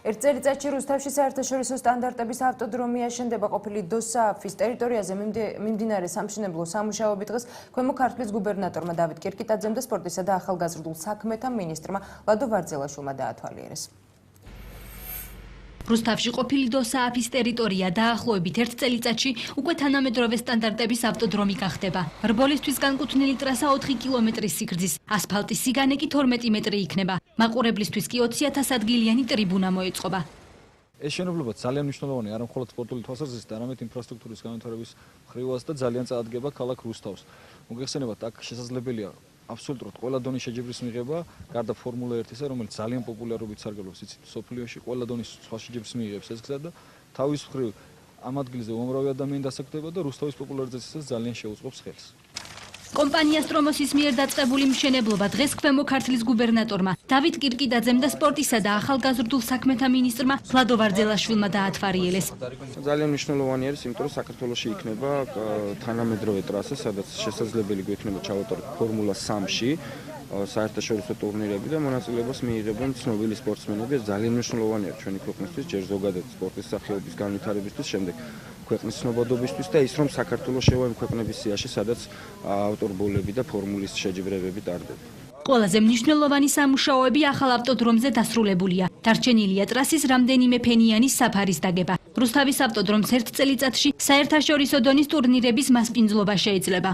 ერთ წელიწადში რუსთავში საერთაშორისო სტანდარტების ავტოდრომი აშენდება ყოფილი დოსააფის ტერიტორიაზე მიმდინარე სამშენებლო სამუშაოები დღეს ქვემო ქართლის გუბერნატორმა დავით კირკიტაძემ და სპორტისა და ახალგაზრდულ საქმეთა მინისტრმა ლადო ვარძელაშვილმა დაათვალიერეს. რუსთავში ყოფილი დოსააფის ტერიტორია დაახლოებით ერთ წელიწადში უკვე თანამედროვე სტანდარტების ავტოდრომი გახდება. რბოლისთვის განკუთვნილი ტრასა 4 კილომეტრის სიგრძის, ასფალტის სიგანე კი 12 მეტრი იქნება. მაყურებლისთვის კი 20,000 ადგილიანი ტრიბუნა მოეწყობა. ეს შენობლობა ძალიან მნიშვნელოვანი არა მხოლოდ სპორტული თვალსაზრისით, არამედ ინფრასტრუქტურის განვითარების მხრივაც და ძალიან წაადგება ქალაქ რუსთავს. მოგეხსენებათ, აქ შესაძლებელია აბსოლუტურად ყველა დონის შეჯიბრის მიღება, გარდა ფორმულა 1-ისა, რომელიც ძალიან პოპულარობით სარგებლობს სოფლიოში, ყველა დონის სხვა შეჯიბრის მიიღებს ეს გზა და თავის მხრივ ამ ადგილზე უამრავი ადამიანი დასაქმდება და რუსთავის პოპულარიზაციასაც ძალიან შეუწყობს ხელს. კომპანია სტრომოსის მიერ დაწყებული მშენებლობა დღეს ქვემო ქართლის გუბერნატორმა დავით კირკიტაძემ და სპორტისა და ახალგაზრდულ საქმეთა მინისტრმა ლადო ვარძელაშვილმა დაათვალიერეს. ძალიან მნიშვნელოვანი არის, იმიტომ რომ საქართველოში იქნება თანამედროვე ტრასა, სადაც შესაძლებელი გვექნება ჩავატაროთ ფორმულა 3-ში საერთაშორისო ტურნირები და მონაწილეობას მიიღებენ ცნობილი სპორტსმენები. ეს ძალიან მნიშვნელოვანია ჩვენი ქვეყნისთვის, ჯერ ზოგადად სპორტის სახეობის განვითარებისთვის, შემდეგ ქვეყნის ცნობადობისთვის და ის რომ საქართველოს შევა იმ ქვეყნების სიაში, სადაც ავტორბოლები და ფორმულის შეჯიბრებები ტარდება. ყველაზე მნიშვნელოვანი სამუშაოები ახალ ავტოდრომზე დასრულებულია. დარჩენილია ტრასის რამდენიმე ფენიანი საფარის დაგება. რუსთავის ავტოდრომს ერთ წელიწადში საერთაშორისო დონის ტურნირების მასპინძლობა შეიძლება.